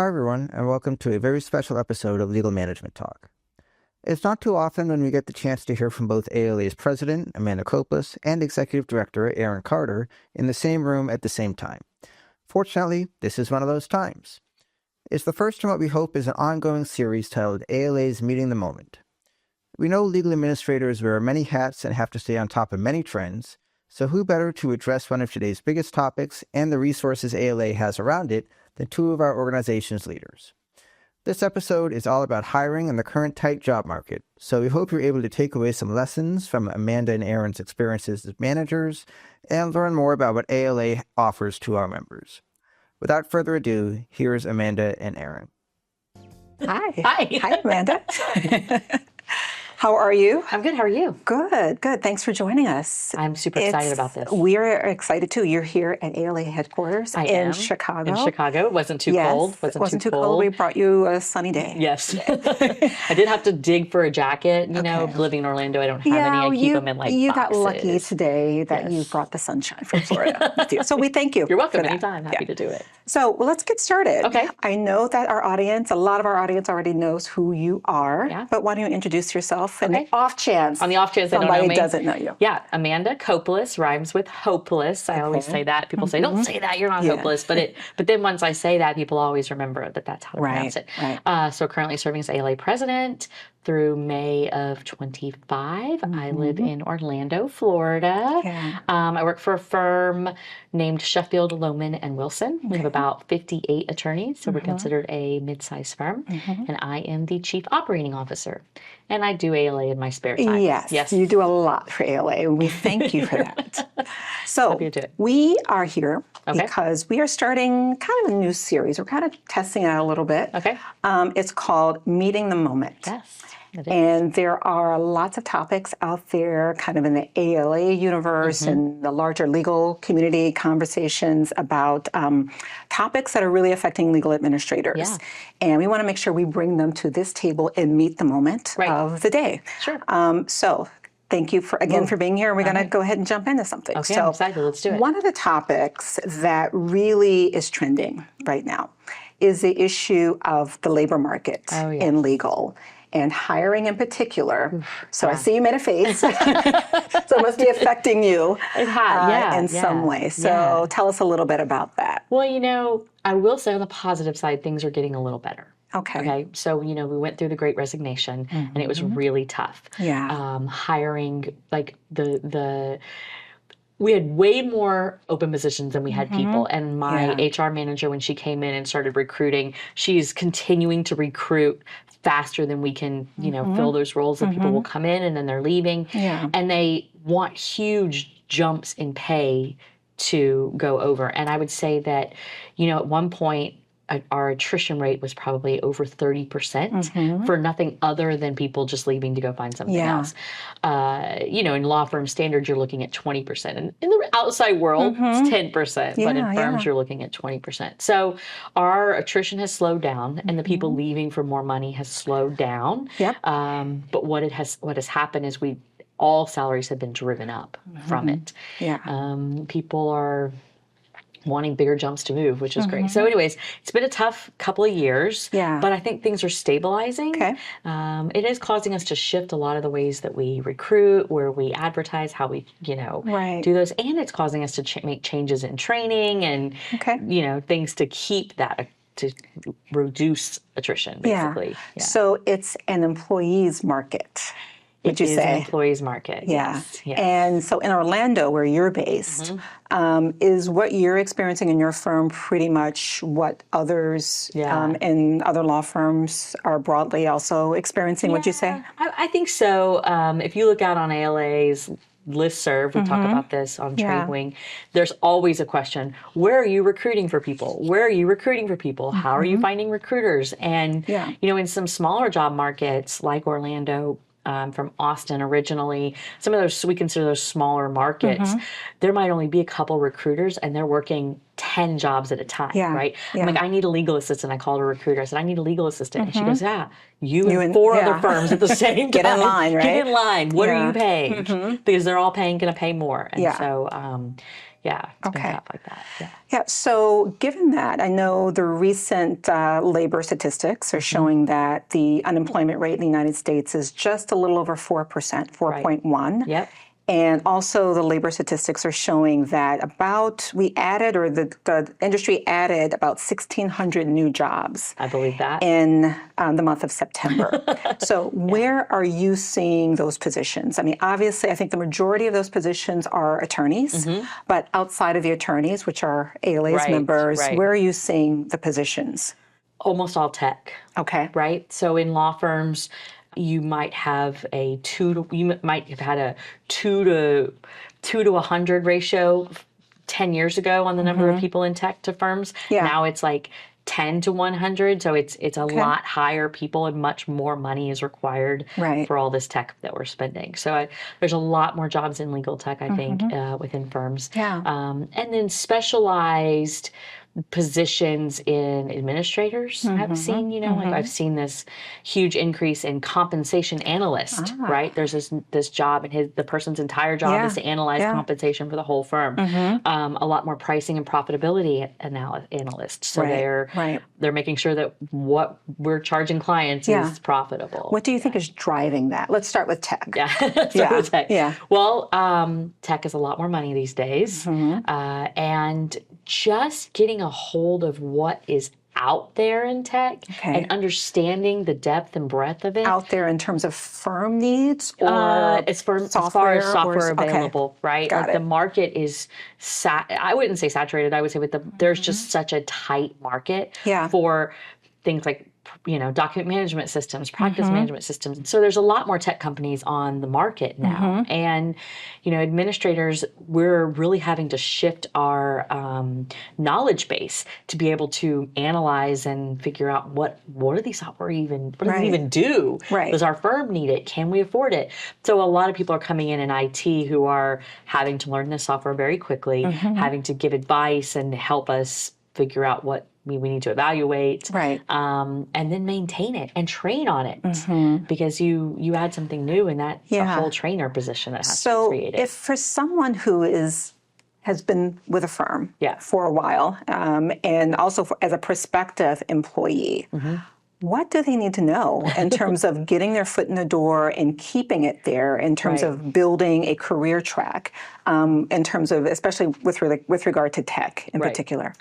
Hi, everyone, and welcome to a very special episode of Legal Management Talk. It's not too often when we get the chance to hear from both ALA's president, Amanda Koplos, and executive director, Eryn Carter, in the same room at the same time. Fortunately, this is one of those times. It's the first in what we hope is an ongoing series titled ALA's Meeting the Moment. We know legal administrators wear many hats and have to stay on top of many trends, so who better to address one of today's biggest topics and the resources ALA has around it than two of our organization's leaders. This episode is all about hiring in the current tight job market, so we hope you're able to take away some lessons from Amanda and Eryn's experiences as managers and learn more about what ALA offers to our members. Without further ado, here's Amanda and Eryn. Hi. Hi. Hi, Amanda. How are you? I'm good. How are you? Good. Thanks for joining us. I'm super excited about this. We're excited too. You're here at ALA headquarters in Chicago. In Chicago. It wasn't too cold. It wasn't too cold. We brought you a sunny day. Yes. I did have to dig for a jacket. You know, living in Orlando, I don't have any. I keep them in boxes. You got lucky today that you brought the sunshine from Florida with you. So we thank you. You're welcome. Anytime. Happy to do it. So let's get started. Okay. I know that a lot of our audience already knows who you are, but why don't you introduce yourself on the off chance they don't know me. doesn't know you. Yeah, Amanda Koplos rhymes with hopeless. I always say that. People say, don't say that, you're not hopeless. But then once I say that, people always remember that that's how to pronounce it. Right. So currently serving as ALA president through May of 25. I live in Orlando, Florida. Yeah. I work for a firm named Sheffield, Lohman & Wilson. We have about 58 attorneys, so we're considered a mid-sized firm. And I am the chief operating officer. And I do ALA in my spare time. Yes. You do a lot for ALA, and we thank you for that. So we are here because we are starting kind of a new series. We're kind of testing it out a little bit. Okay. It's called Meeting the Moment. Yes. And there are lots of topics out there kind of in the ALA universe and the larger legal community conversations about topics that are really affecting legal administrators. Yeah. And we want to make sure we bring them to this table and meet the moment of the day. Sure. So thank you for being here. We're going to go ahead and jump into something. Okay, so I'm excited. Let's do it. One of the topics that really is trending right now is the issue of the labor market in legal. And hiring in particular. So I see you made a face. So it must be affecting you in some way. So tell us a little bit about that. Well, I will say on the positive side, things are getting a little better. Okay. So, we went through the Great Resignation and it was really tough. Yeah. Hiring, like we had way more open positions than we had people. And my HR manager, when she came in and started recruiting, she's continuing to recruit faster than we can, fill those roles. And people will come in and then they're leaving. Yeah. And they want huge jumps in pay to go over. And I would say that, at one point, our attrition rate was probably over 30% for nothing other than people just leaving to go find something else. In law firm standards, you're looking at 20%. And in the outside world, it's 10%. But in firms, you're looking at 20%. So our attrition has slowed down and the people leaving for more money has slowed down. Yep. But what has happened is all salaries have been driven up from it. Yeah. People are wanting bigger jumps to move, which is great. So anyways, it's been a tough couple of years, but I think things are stabilizing. Okay. It is causing us to shift a lot of the ways that we recruit, where we advertise, how we, do those. And it's causing us to make changes in training and, things to keep that, to reduce attrition, basically. Yeah. So it's an employee's market. Would you say? It is an employee's market. Yes. And so in Orlando, where you're based, is what you're experiencing in your firm pretty much what others in other law firms are broadly also experiencing, would you say? I think so. If you look out on ALA's listserv, we talk about this on TradeWing, there's always a question, where are you recruiting for people? Where are you recruiting for people? How are you finding recruiters? And, in some smaller job markets like Orlando, from Austin originally, some of those, we consider those smaller markets, there might only be a couple recruiters and they're working 10 jobs at a time, right? I'm like, I need a legal assistant. I called a recruiter. I said, I need a legal assistant. And she goes, you and four other firms at the same time. Get in line, right? Get in line. What are you paying? Because they're all going to pay more. And so, Yeah, it's been Okay. tough like that. Yeah. Yeah, so given that, I know the recent labor statistics are showing that the unemployment rate in the United States is just a little over 4%, 4.1. Yep. And also the labor statistics are showing that we added, or the industry added about 1,600 new jobs. I believe that. In the month of September. So where are you seeing those positions? I mean, obviously, I think the majority of those positions are attorneys, but outside of the attorneys, which are ALA's members, where are you seeing the positions? Almost all tech. Okay. Right? So in law firms, you might have a you might have had a 2 to 100 ratio 10 years ago on the number of people in tech to firms. Yeah. Now it's like 10 to 100. So it's a lot higher people, and much more money is required for all this tech that we're spending. So there's a lot more jobs in legal tech, I think, within firms. Yeah. And then specialized positions in administrators I've seen, like I've seen this huge increase in compensation analyst, right? There's this job, and the person's entire job is to analyze compensation for the whole firm. A lot more pricing and profitability analysts. So they're making sure that what we're charging clients is profitable. What do you think is driving that? Let's start with tech. Yeah. Well, tech is a lot more money these days. And just getting a hold of what is out there in tech and understanding the depth and breadth of it. Out there in terms of firm needs, or as far as software available, right? Like the market is, I wouldn't say saturated, I would say there's just such a tight market for things like document management systems, practice management systems. So there's a lot more tech companies on the market now. And, administrators, we're really having to shift our knowledge base to be able to analyze and figure out what are these software what does it even do? Does our firm need it? Can we afford it? So a lot of people are coming in IT who are having to learn this software very quickly, having to give advice and help us figure out what we need to evaluate, and then maintain it and train on it, because you add something new, and that's a whole trainer position that has to be created. So if for someone who has been with a firm for a while, and also as a prospective employee, what do they need to know in terms of getting their foot in the door and keeping it there, in terms of building a career track, in terms of, especially with regard to tech in particular?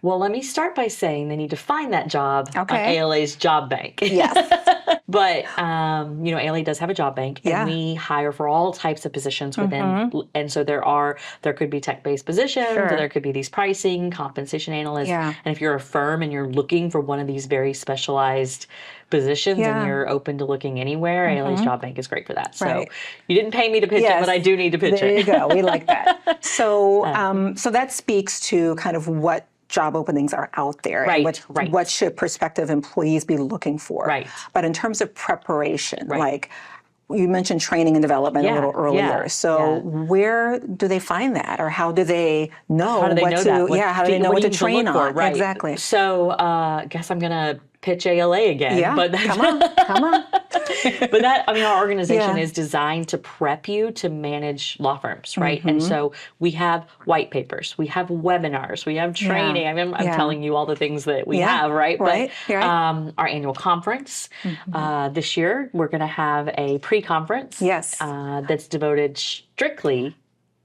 Well, let me start by saying they need to find that job on ALA's job bank. Yes. But, ALA does have a job bank, and we hire for all types of positions within. And so there could be tech-based positions, or there could be these pricing, compensation analysts. And if you're a firm and you're looking for one of these very specialized positions and you're open to looking anywhere, ALA's job bank is great for that. So you didn't pay me to pitch it, but I do need to pitch it. There you go. We like that. So, so that speaks to kind of what job openings are out there, and what should prospective employees be looking for. But in terms of preparation, like you mentioned training and development a little earlier. So where do they find that, or how do they know what to train on? Exactly. So I guess I'm going to pitch ALA again. Yeah, but come on. But our organization is designed to prep you to manage law firms, right? And so we have white papers, we have webinars, we have training. I'm telling you all the things that we have, right? But our annual conference, this year, we're going to have a pre-conference that's devoted strictly.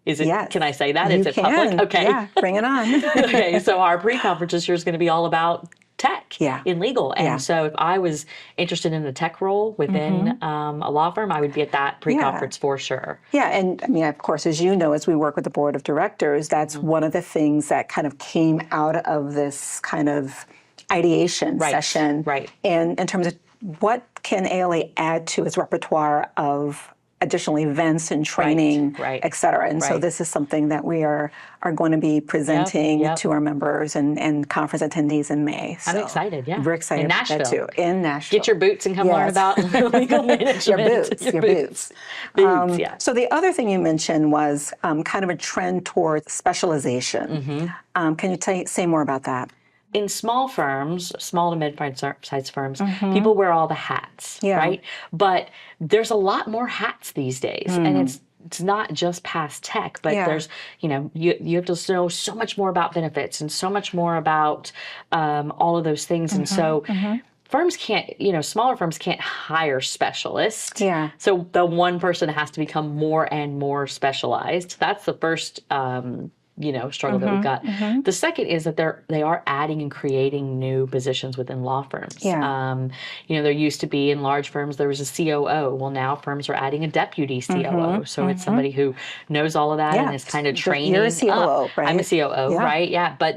Can I say that? Is it public? Okay. Yeah, bring it on. Okay, so our pre-conference this year is going to be all about tech in legal. And so if I was interested in a tech role within a law firm, I would be at that pre-conference for sure. Yeah, and I mean, of course, as you know, as we work with the board of directors, that's one of the things that kind of came out of this kind of ideation session. And in terms of what can ALA add to its repertoire of additional events and training, et cetera. And so this is something that we are going to be presenting to our members and conference attendees in May. So I'm excited, we're excited in about that Nashville. too. In Nashville. Get your boots and come learn about legal management. Your boots. So the other thing you mentioned was kind of a trend towards specialization. Can you say more about that? In small firms, small to mid-sized firms, people wear all the hats, right? But there's a lot more hats these days, and it's not just past tech, but there's, you have to know so much more about benefits and so much more about all of those things. And so firms can't, smaller firms can't hire specialists. Yeah. So the one person has to become more and more specialized. That's the first struggle that we've got. The second is that they are adding and creating new positions within law firms. Yeah. There used to be in large firms, there was a COO. Well, now firms are adding a deputy COO. So it's somebody who knows all of that and is kind of training. You're a COO, up. right? I'm a COO, right? Yeah. But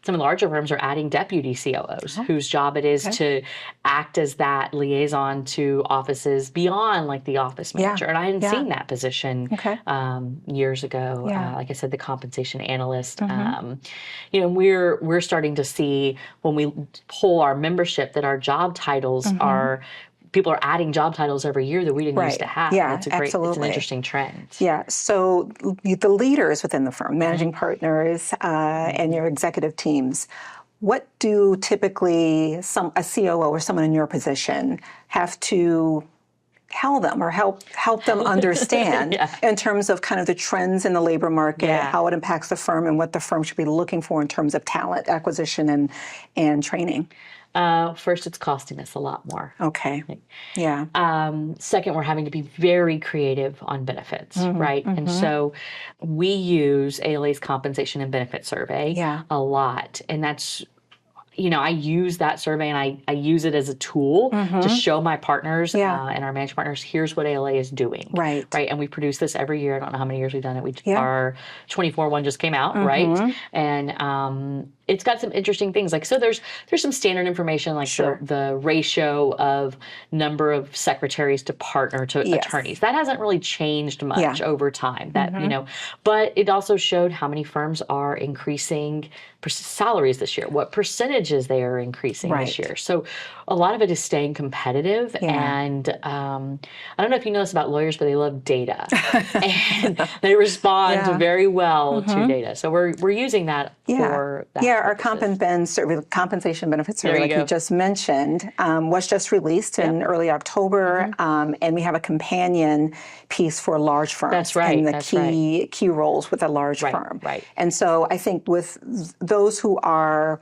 some of the larger firms are adding deputy COOs whose job it is to act as that liaison to offices beyond like the office manager. And I hadn't seen that position years ago. Like I said, the compensation analyst. We're starting to see when we poll our membership that our job titles are, people are adding job titles every year that we didn't used to have. Yeah, it's it's an interesting trend. Yeah. So the leaders within the firm, managing partners, and your executive teams, what do typically a COO or someone in your position have to tell them or help them understand in terms of kind of the trends in the labor market, how it impacts the firm, and what the firm should be looking for in terms of talent acquisition and training? First, it's costing us a lot more. Okay. Yeah. Second, we're having to be very creative on benefits, right? And so we use ALA's compensation and benefit survey a lot. And that's, I use that survey and I use it as a tool to show my partners and our managing partners, here's what ALA is doing. Right. And we produce this every year. I don't know how many years we've done it. Our 24 one just came out, right? And it's got some interesting things. Like, so there's some standard information, like the ratio of number of secretaries to partner to attorneys. That hasn't really changed much over time. That but it also showed how many firms are increasing salaries this year, what percentages they are increasing this year. So a lot of it is staying competitive. And I don't know if you know this about lawyers, but they love data, and they respond very well to data. So we're using that for that. Our compensation benefits survey, like you just mentioned, was just released in early October, and we have a companion piece for large firms. That's right. And the key roles with a large firm. Right. And so I think with those who are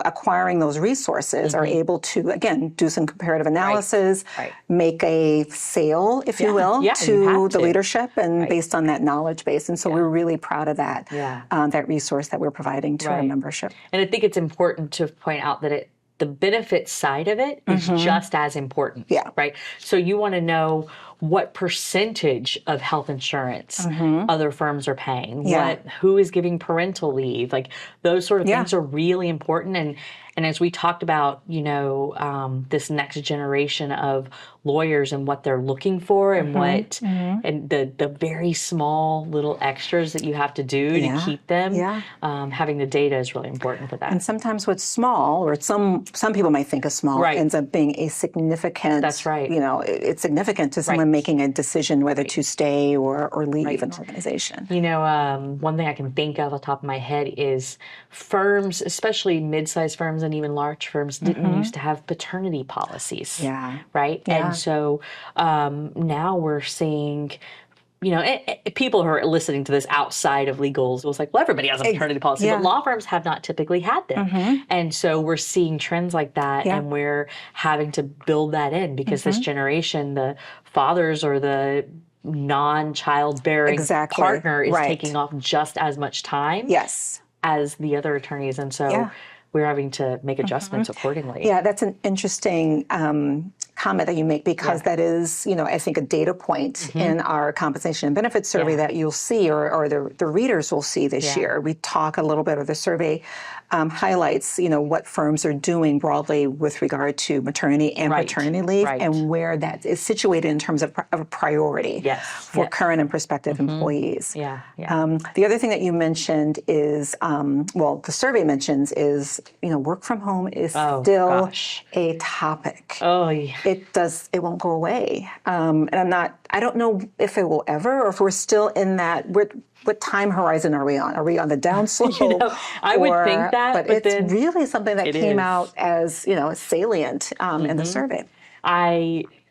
acquiring those resources are able to, again, do some comparative analysis, make a sale, if you will, to the leadership and based on that knowledge base. And so we're really proud of that, that resource that we're providing to our membership. And I think it's important to point out that the benefit side of it is just as important, right? So you want to know what percentage of health insurance other firms are paying, who is giving parental leave, like those sort of things are really important. And as we talked about, this next generation of lawyers and what they're looking for and and the very small little extras that you have to do to keep them, having the data is really important for that. And sometimes what's small, or some people might think is small, ends up being a significant, it's significant to someone making a decision whether to stay or leave an organization. One thing I can think of off the top of my head is firms, especially mid-sized firms and even large firms, didn't used to have paternity policies. Right? And so now we're seeing, people who are listening to this outside of legals was like, well, everybody has a paternity policy, but law firms have not typically had them. And so we're seeing trends like that, and we're having to build that in because this generation, the fathers or the non-childbearing partner is taking off just as much time as the other attorneys. And so we're having to make adjustments accordingly. Yeah, that's an interesting comment that you make because that is, I think a data point in our compensation and benefits survey that you'll see or the readers will see this year. We talk a little bit, or the survey highlights, what firms are doing broadly with regard to maternity and paternity leave and where that is situated in terms of a priority for current and prospective employees. The other thing that you mentioned is, the survey mentions is, work from home is still a topic. It won't go away. And I don't know if it will ever, or if we're still in that, what time horizon are we on? Are we on the downslope? I would think that, but it's really something that came out as, salient in the survey.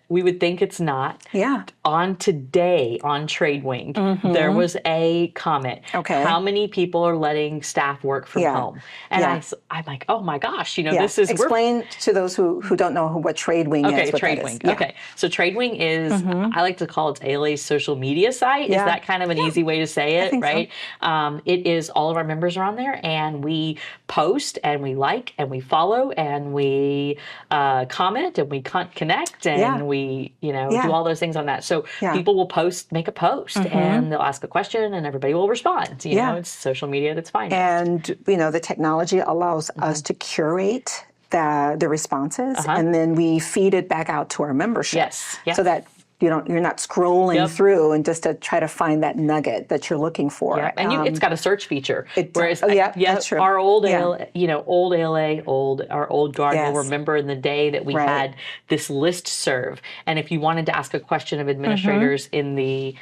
we would think it's not. Yeah. On today on TradeWing, there was a comment. Okay. How many people are letting staff work from home? And I'm like, oh my gosh, this is... Explain to those who don't know what TradeWing is. What TradeWing. That is. Okay, so TradeWing is, I like to call it ALA's social media site. Is that kind of an easy way to say it, right? So. It is, all of our members are on there, and we post, and we like, and we follow, and we comment, and we connect, and we, do all those things on that. So people will make a post, and they'll ask a question, and everybody will respond. You know, it's social media at its finest. And, the technology allows us to curate the responses, and then we feed it back out to our membership. Yes. So that you're not scrolling through and just to try to find that nugget that you're looking for. Yeah. And it's got a search feature. Whereas that's true. Our old ALA, our old guard will remember in the day that we had this list serve. And if you wanted to ask a question of administrators in the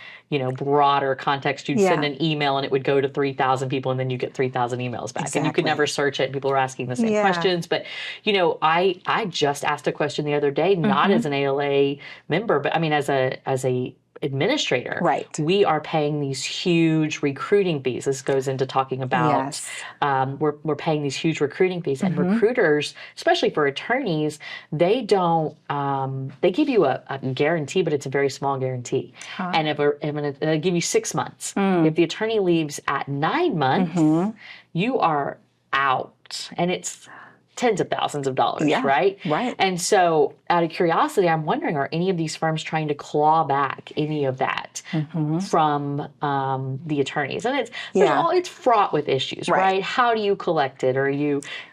broader context, you'd send an email and it would go to 3,000 people, and then you get 3,000 emails back. And you could never search it. People were asking the same questions. But, I just asked a question the other day, not as an ALA member, but I mean, as a administrator, we are paying these huge recruiting fees. This goes into talking about, we're paying these huge recruiting fees, and recruiters, especially for attorneys, they don't, they give you a guarantee, but it's a very small guarantee. And they give you 6 months. If the attorney leaves at 9 months, you are out, and it's tens of thousands of dollars, right? Right. And so, out of curiosity, I'm wondering, are any of these firms trying to claw back any of that from the attorneys? And it's fraught with issues, right? How do you collect it?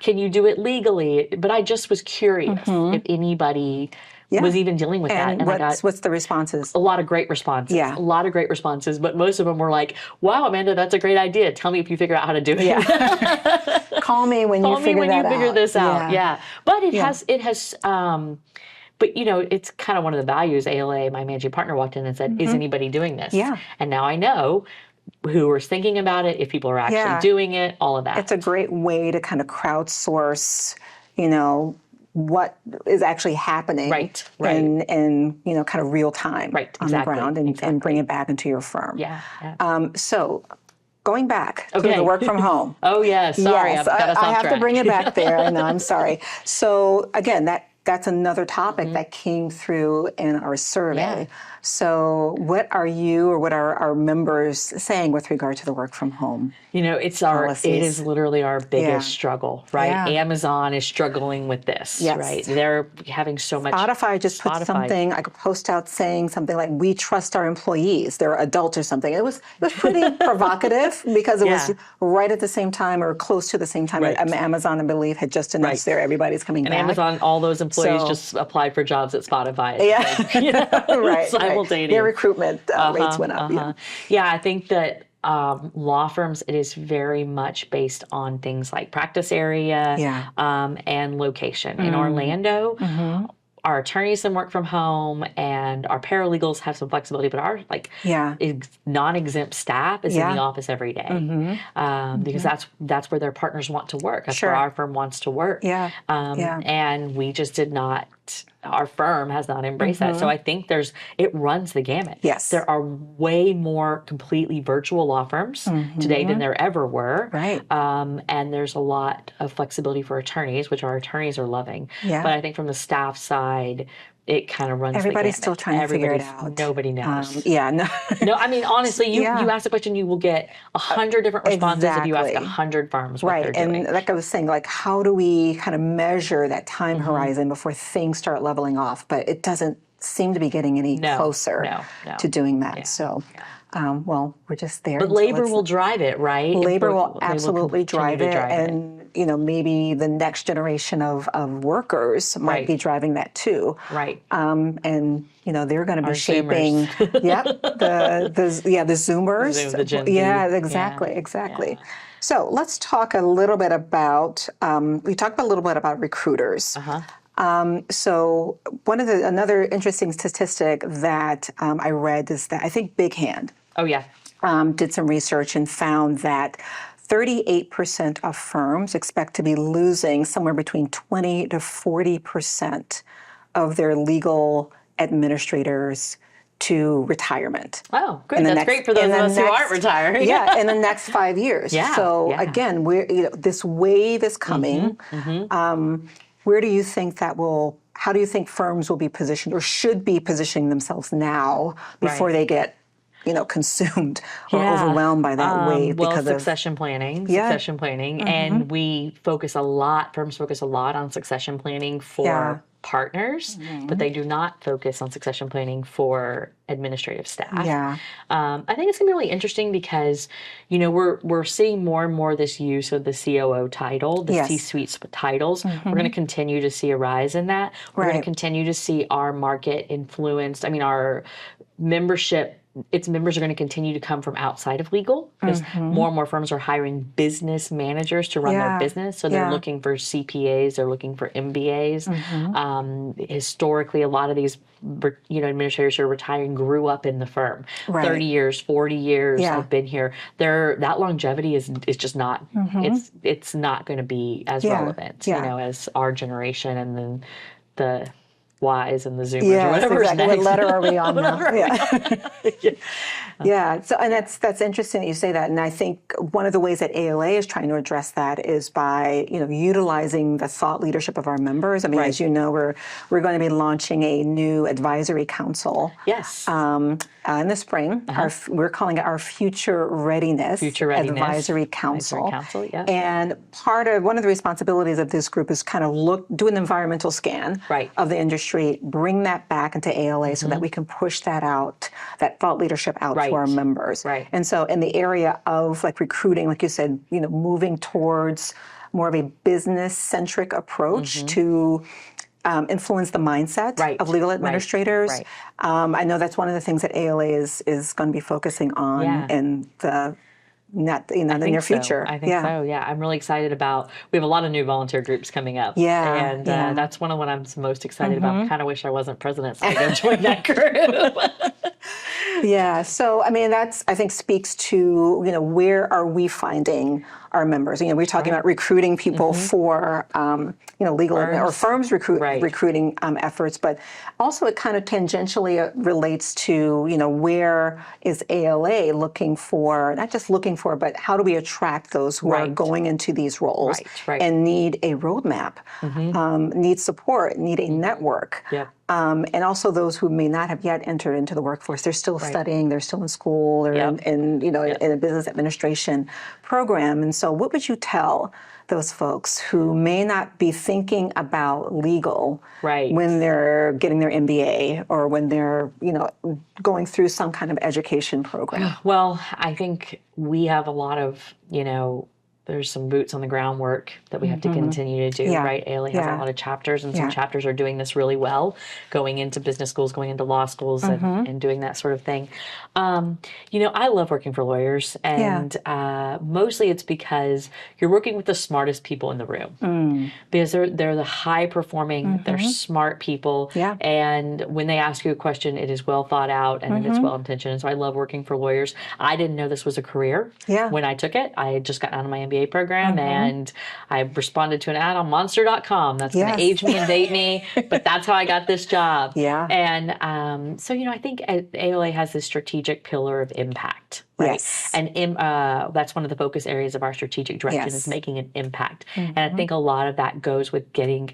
Can you do it legally? But I just was curious if anybody was even dealing with that. And what's the responses? A lot of great responses. Yeah. A lot of great responses, but most of them were like, wow, Amanda, that's a great idea. Tell me if you figure out how to do it. Yeah. Call me when you figure this out. Yeah. But it has, but it's kind of one of the values. ALA, my managing partner, walked in and said, is anybody doing this? Yeah. And now I know who is thinking about it, if people are actually doing it, all of that. It's a great way to kind of crowdsource, what is actually happening in kind of real time on the ground, and bring it back into your firm. Yeah. So going back to the work from home. Oh, yeah. Sorry. Yes, I have to bring it back there. No, I'm sorry. So again, that's another topic that came through in our survey. So what are you, or what are our members saying with regard to the work from home? It is literally our biggest struggle, right? Yeah. Amazon is struggling with this, right? They're having so much. Spotify just put something, I could post out saying something like, we trust our employees, they're adults or something. It was pretty provocative, because it was right at the same time, or close to the same time. Amazon, I believe, had just announced everybody's coming back. And Amazon, all those employees just applied for jobs at Spotify. Simultaneous. Their recruitment rates went up. I think that law firms, it is very much based on things like practice area and location. In Orlando, our attorneys can work from home, and our paralegals have some flexibility, but our non-exempt staff is in the office every day because that's where their partners want to work. That's where our firm wants to work. And we just did not. Our firm has not embraced that. So I think it runs the gamut. Yes. There are way more completely virtual law firms today than there ever were. Right. And there's a lot of flexibility for attorneys, which our attorneys are loving. Yeah. But I think from the staff side, it kind of runs Everybody's the still trying to figure it out. Nobody knows. No, I mean, honestly, you ask a question, you will get 100 different responses if you ask 100 firms what they're doing. And like I was saying, how do we kind of measure that time horizon before things start leveling off? But it doesn't seem to be getting any closer to doing that. So, well, we're just there. But labor will drive it, right? Labor will absolutely drive it. And, maybe the next generation of workers might be driving that too. Right. And, they're going to be shaping, the Zoomers. The Gen Z. Yeah, exactly. Yeah. So let's talk a little bit about, we talked a little bit about recruiters. So another interesting statistic that I read is that I think Big Hand did some research and found that 38% of firms expect to be losing somewhere between 20 to 40% of their legal administrators to retirement. Oh, good. That's great for those of us who aren't retiring. Yeah, in the next 5 years. Yeah, so yeah. again, this wave is coming. Where do you think how do you think firms will be positioned or should be positioning themselves now before they get consumed or overwhelmed by that wave? Well, because succession planning, and firms focus a lot on succession planning for partners, but they do not focus on succession planning for administrative staff. Yeah. I think it's going to be really interesting because, we're seeing more and more this use of the COO title, the C-suite titles. We're going to continue to see a rise in that. We're going to continue to see our market influenced. Our membership, its members are going to continue to come from outside of legal because more and more firms are hiring business managers to run their business. So they're looking for CPAs, they're looking for MBAs. Historically, a lot of these administrators who are retiring grew up in the firm. 30 years, 40 years have been here. That longevity is just not, it's not going to be as relevant, as our generation and then the Ys and the Zoomers or whatever. Exactly. What letter are we on now? Yeah. So, and that's interesting that you say that. And I think one of the ways that ALA is trying to address that is by utilizing the thought leadership of our members. As you know, we're going to be launching a new advisory council. Yes. In the spring. We're calling it our Future Readiness Advisory Council. And one of the responsibilities of this group is kind of do an environmental scan of the industry, bring that back into ALA so that we can push that out, that thought leadership out to our members. And so in the area of recruiting, like you said, moving towards more of a business-centric approach to influence the mindset of legal administrators. I know that's one of the things that ALA is going to be focusing on in the near future. I think so. Yeah, I'm really excited about. We have a lot of new volunteer groups coming up. And that's one of what I'm most excited about. I kind of wish I wasn't president so I could join that group. So that's, I think, speaks to where are we finding our members? We're talking about recruiting people for legal or firms recruiting efforts, but also it kind of tangentially relates to where is ALA looking for, not just looking for, but how do we attract those who are going into these roles and need a roadmap, need support, need a network. And also those who may not have yet entered into the workforce. They're still studying, they're still in school, or in a business administration program. And so what would you tell those folks who may not be thinking about legal when they're getting their MBA or when they're, going through some kind of education program? Well, I think we have a lot of, there's some boots on the ground work that we have to continue to do, right? ALA has a lot of chapters, and some chapters are doing this really well, going into business schools, going into law schools, and doing that sort of thing. I love working for lawyers, and mostly it's because you're working with the smartest people in the room. Because they're the high-performing, they're smart people, and when they ask you a question, it is well thought out, and it's well-intentioned. So I love working for lawyers. I didn't know this was a career when I took it. I had just gotten out of my MBA program, and I responded to an ad on Monster.com. That's going to age me and date me, but that's how I got this job. And so, I think ALA has this strategic pillar of impact, right? And that's one of the focus areas of our strategic direction is making an impact. And I think a lot of that goes with getting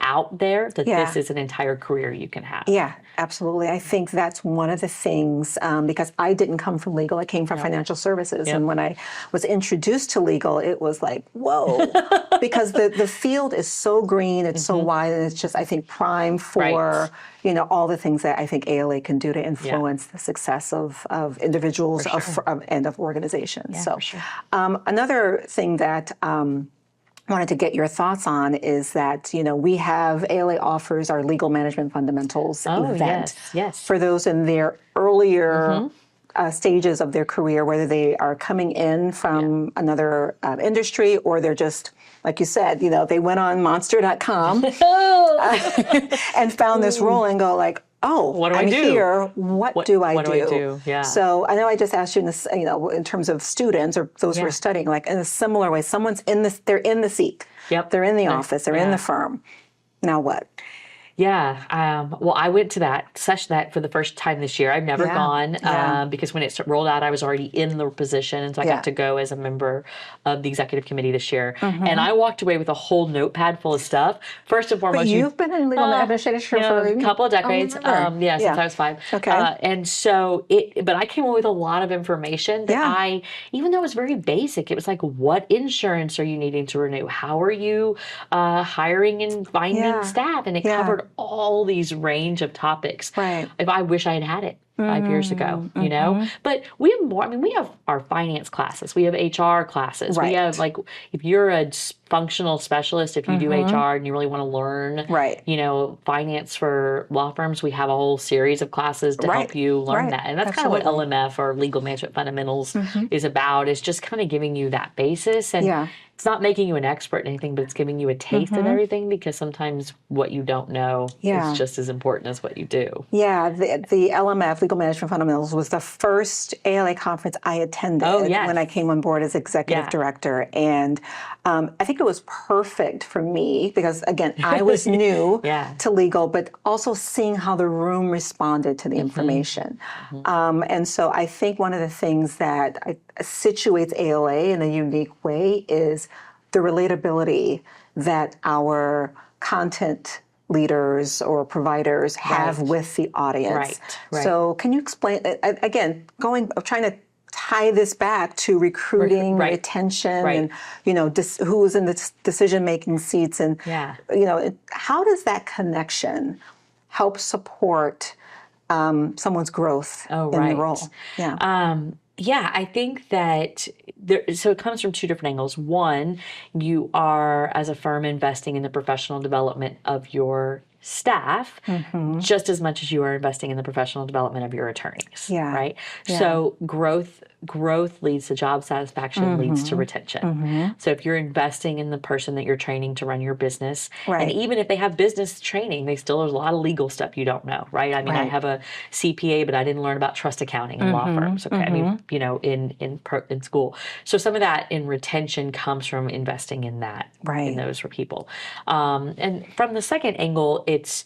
out there that this is an entire career you can have. Yeah, absolutely. I think that's one of the things, because I didn't come from legal, I came from financial services. And when I was introduced to legal, it was like, whoa, because the field is so green, it's so wide, and it's just, I think, prime for, all the things that I think ALA can do to influence the success of individuals and of organizations. Another thing that wanted to get your thoughts on is that, we have ALA offers our Legal Management Fundamentals event for those in their earlier stages of their career, whether they are coming in from another industry or they're just, like you said, they went on Monster.com and found this role and go like, oh, what do I'm I do? Here. What do I do? Yeah. So I know I just asked you in this, in terms of students or those who are studying, like in a similar way, someone's they're in the seat. They're in the office, they're in the firm. Now what? Yeah. Well, I went to that session for the first time this year. I've never gone because when it rolled out, I was already in the position. And so I got to go as a member of the executive committee this year. And I walked away with a whole notepad full of stuff. First and foremost, but you've been in legal administration for a couple of decades. Since I was 5. Okay. And so but I came away with a lot of information that even though it was very basic, it was like, what insurance are you needing to renew? How are you hiring and finding staff? And it covered all these range of topics. Right. If I wish I had had it 5 years ago, you know, but we have more. I mean, we have our finance classes, we have HR classes, we have like, if you're a functional specialist, if you do HR and you really want to learn, you know, finance for law firms, we have a whole series of classes to help you learn that. And that's kind of what LMF, or Legal Management Fundamentals, is about, is just kind of giving you that basis. And it's not making you an expert in anything, but it's giving you a taste of everything, because sometimes what you don't know is just as important as what you do. Yeah, the LMF, Legal Management Fundamentals, was the first ALA conference I attended when I came on board as executive director. And I think it was perfect for me because, again, I was new to legal, but also seeing how the room responded to the information. And so I think one of the things that situates ALA in a unique way is the relatability that our content leaders or providers have with the audience. Right. So can you explain, again, trying to tie this back to recruiting, retention, and, you know, who's in the decision-making seats, and, you know, how does that connection help support someone's growth in the role? Yeah, I think that so it comes from two different angles. One, you are, as a firm, investing in the professional development of your staff just as much as you are investing in the professional development of your attorneys, right? So growth leads to job satisfaction, leads to retention. So if you're investing in the person that you're training to run your business, and even if they have business training, there's a lot of legal stuff you don't know, right? I mean, I have a CPA, but I didn't learn about trust accounting in law firms. Okay, I mean, you know, in school. So some of that in retention comes from investing in that, in those for people. And from the second angle, it's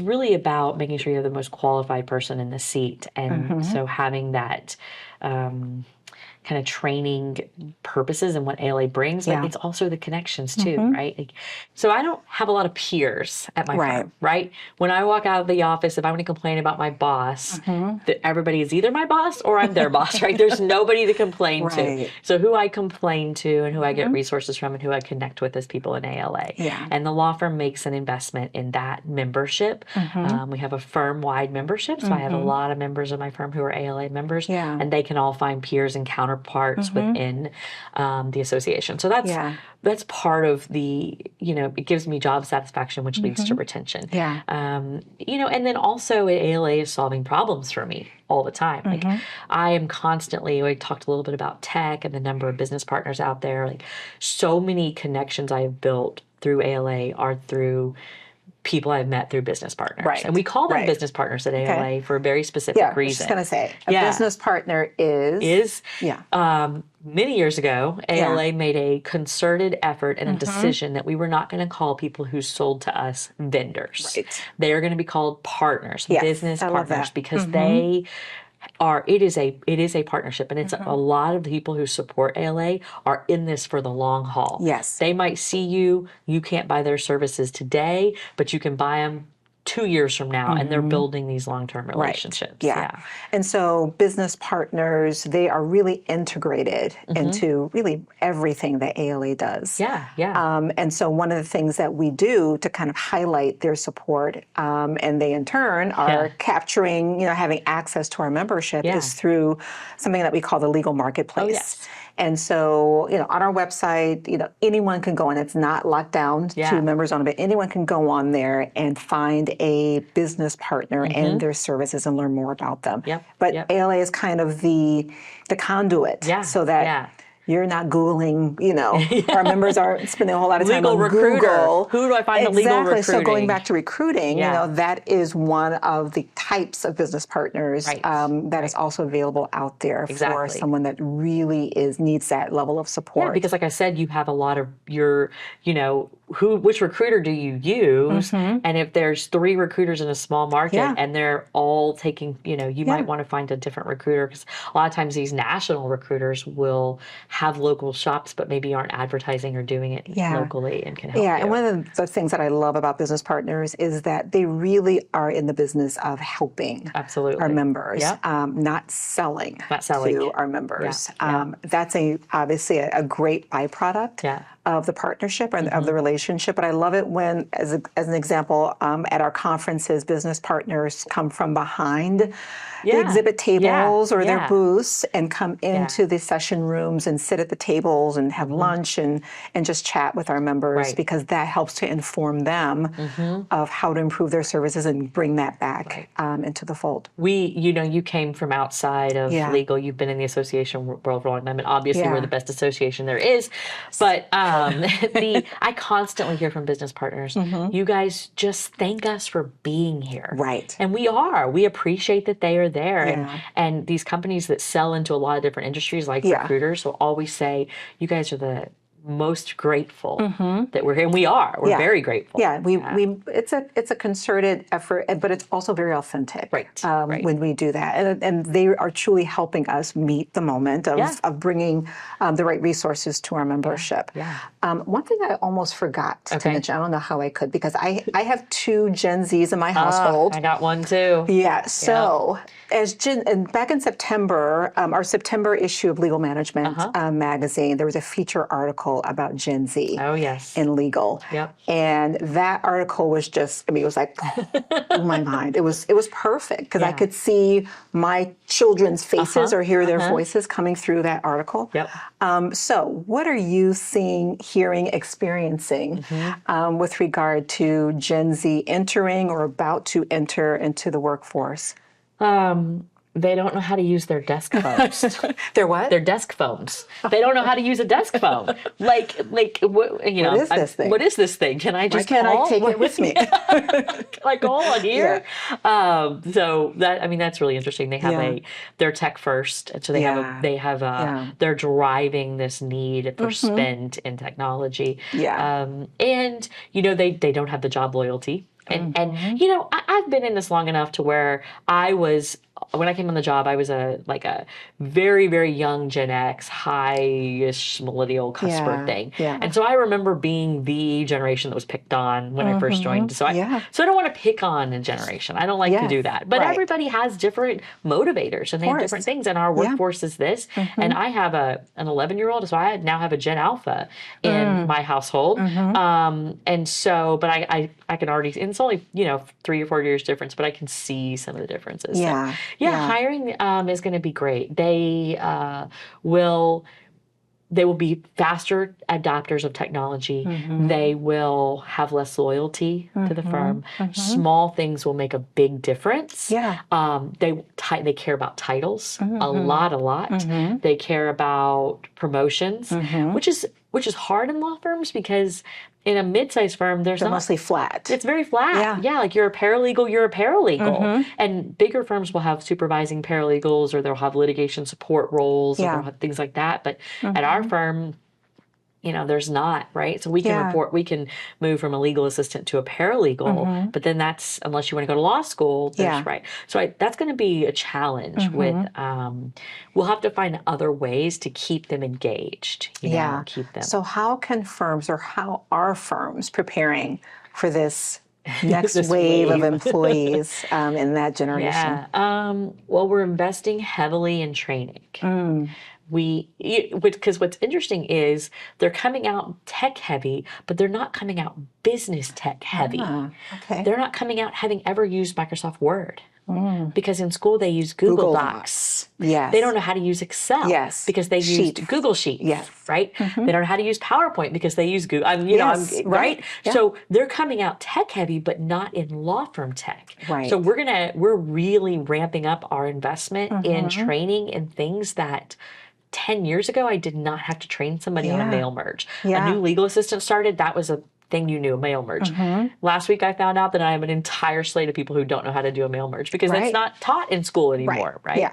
really about making sure you have the most qualified person in the seat. And so having that kind of training purposes and what ALA brings, but it's also the connections too, right? Like, so I don't have a lot of peers at my firm, right? When I walk out of the office, if I want to complain about my boss, everybody is either my boss or I'm their boss, right? There's nobody to complain to. So who I complain to and who I get resources from and who I connect with is people in ALA. And the law firm makes an investment in that membership. We have a firm-wide membership, so I have a lot of members of my firm who are ALA members, and they can all find peers and counterparts within the association. So that's part of the, you know, it gives me job satisfaction, which leads to retention. You know, and then also ALA is solving problems for me all the time. Like I am constantly, I talked a little bit about tech and the number of business partners out there. Like so many connections I have built through ALA are through people I've met through business partners. And we call them business partners at ALA for a very specific reason. I was just going to say, a business partner is many years ago, ALA made a concerted effort and a decision that we were not going to call people who sold to us vendors. They are going to be called partners, business partners, because they are, it is a partnership, and it's a lot of the people who support ALA are in this for the long haul. They might see you can't buy their services today, but you can buy them 2 years from now, and they're building these long-term relationships. And so business partners, they are really integrated into really everything that ALA does. And so one of the things that we do to kind of highlight their support, and they in turn are capturing, you know, having access to our membership is through something that we call the legal marketplace. And so, you know, on our website, you know, anyone can go on. It's not locked down to members only, but anyone can go on there and find a business partner and their services and learn more about them. But ALA is kind of the conduit so that you're not Googling, you know, our members aren't spending a whole lot of time on Google. Who do I find a legal recruiting? So going back to recruiting, you know, that is one of the types of business partners that is also available out there for someone that really needs that level of support. Because like I said, you have a lot of your, you know, which recruiter do you use? And if there's 3 recruiters in a small market and they're all taking, you might want to find a different recruiter, because a lot of times these national recruiters will have local shops, but maybe aren't advertising or doing it locally and can help you. And one of the things that I love about business partners is that they really are in the business of helping our members, not selling to our members. That's obviously a great byproduct of the partnership and of the relationship. But I love it when, as an example, at our conferences, business partners come from behind the exhibit tables or their booths and come into the session rooms and sit at the tables and have lunch and just chat with our members, because that helps to inform them of how to improve their services and bring that back into the fold. You came from outside of legal. You've been in the association world for a long time, and obviously we're the best association there is. But I constantly hear from business partners, you guys just thank us for being here. Right. And we appreciate that they are there. And these companies that sell into a lot of different industries, like recruiters, will always say, you guys are the most grateful that we're here, and we're very grateful. It's a concerted effort, but it's also very authentic when we do that, and they are truly helping us meet the moment of bringing the right resources to our membership. One thing I almost forgot to mention, I don't know how I could, because I have 2 Gen Zs in my household. I got one too. So back in September, our September issue of Legal Management magazine, there was a feature article about Gen Z in legal. And that article was just, it was like, blew my mind. It was perfect, because I could see my children's faces or hear their voices coming through that article. So what are you seeing, hearing, experiencing with regard to Gen Z entering or about to enter into the workforce? They don't know how to use their desk phones. Their what? Their desk phones. They don't know how to use a desk phone. What is this thing? What is this thing? Can I just Why can't I take it with me? Can I call on here? So that's really interesting. They have they're tech first, and so they're driving this need for spend in technology. And they don't have the job loyalty. And I've been in this long enough to where when I came on the job, I was a very, very young Gen X, high-ish millennial cusper thing. And so I remember being the generation that was picked on when I first joined. So I don't want to pick on a generation. I don't like to do that. But everybody has different motivators, and they have different things. And our workforce is this. And I have an 11-year-old, so I now have a Gen Alpha in my household. And so, but I can already, and it's only 3 or 4 years difference, but I can see some of the differences. Hiring is going to be great. They will be faster adopters of technology. They will have less loyalty to the firm. Small things will make a big difference. They care about titles a lot. They care about promotions, which is hard in law firms, because in a mid-sized firm, they're mostly flat. It's very flat. Like you're a paralegal. And bigger firms will have supervising paralegals, or they'll have litigation support roles, or they'll have things like that. But at our firm, there's not, right? So we can move from a legal assistant to a paralegal, but then that's, unless you want to go to law school, right. So that's going to be a challenge with, we'll have to find other ways to keep them engaged, keep them. So how can firms, or how are firms preparing for this next wave of employees in that generation? Well, we're investing heavily in training. Because what's interesting is they're coming out tech heavy, but they're not coming out business tech heavy. They're not coming out having ever used Microsoft Word. Because in school they use Google Docs. They don't know how to use Excel. Because they used Google Sheets. Right? They don't know how to use PowerPoint because they use Google. Right? So they're coming out tech heavy, but not in law firm tech. So we're really ramping up our investment in training in things that 10 years ago, I did not have to train somebody on a mail merge. A new legal assistant started. That was a thing you knew, mail merge. Last week I found out that I have an entire slate of people who don't know how to do a mail merge because that's not taught in school anymore, right?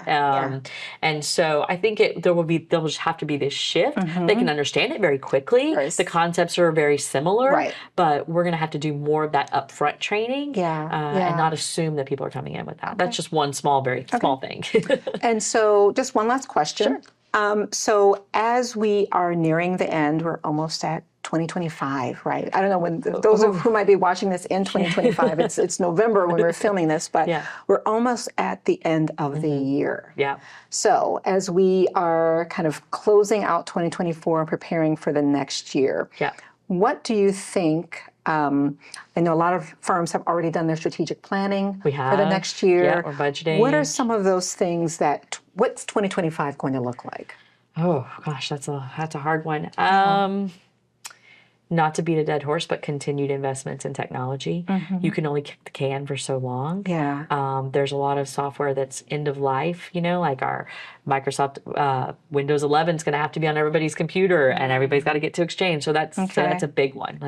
And so I think there'll just have to be this shift. They can understand it very quickly. The concepts are very similar, but we're going to have to do more of that upfront training and not assume that people are coming in with that. That's just one very small thing. And so just one last question. So as we are nearing the end, we're almost at 2025, right? I don't know when those who might be watching this in 2025, it's November when we're filming this, but we're almost at the end of the year. So as we are kind of closing out 2024 and preparing for the next year, what do you think? I know a lot of firms have already done their strategic planning for the next year. Or budgeting. What are some of those things what's 2025 going to look like? Oh gosh, that's a hard one. Not to beat a dead horse, but continued investments in technology. You can only kick the can for so long. There's a lot of software that's end of life, like our Microsoft Windows 11 is going to have to be on everybody's computer and everybody's got to get to Exchange. So that's a big one.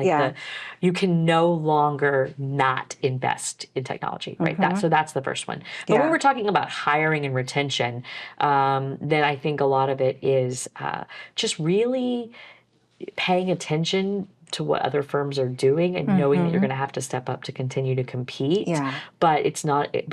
You can no longer not invest in technology, right? So that's the first one. But when we're talking about hiring and retention, then I think a lot of it is just really paying attention to what other firms are doing and knowing that you're going to have to step up to continue to compete. But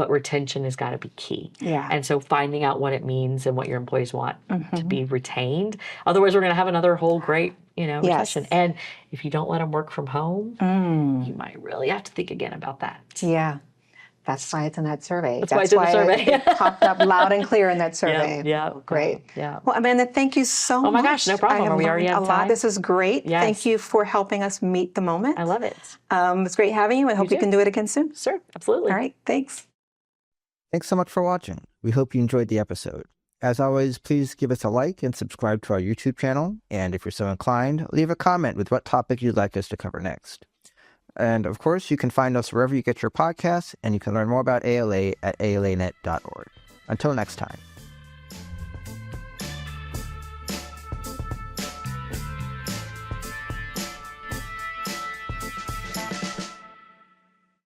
retention has got to be key. And so finding out what it means and what your employees want to be retained. Otherwise, we're going to have another whole great, recession. And if you don't let them work from home, you might really have to think again about that. That's why it's in that survey. That's why it's in the survey. It popped up loud and clear in that survey. Great. Well, Amanda, thank you so much. Oh my gosh, no problem. Are we already out of time? This is great. Thank you for helping us meet the moment. I love it. It's great having you. I hope we can do it again soon. Sure, absolutely. All right, thanks. Thanks so much for watching. We hope you enjoyed the episode. As always, please give us a like and subscribe to our YouTube channel. And if you're so inclined, leave a comment with what topic you'd like us to cover next. And of course, you can find us wherever you get your podcasts, and you can learn more about ALA at alanet.org. Until next time.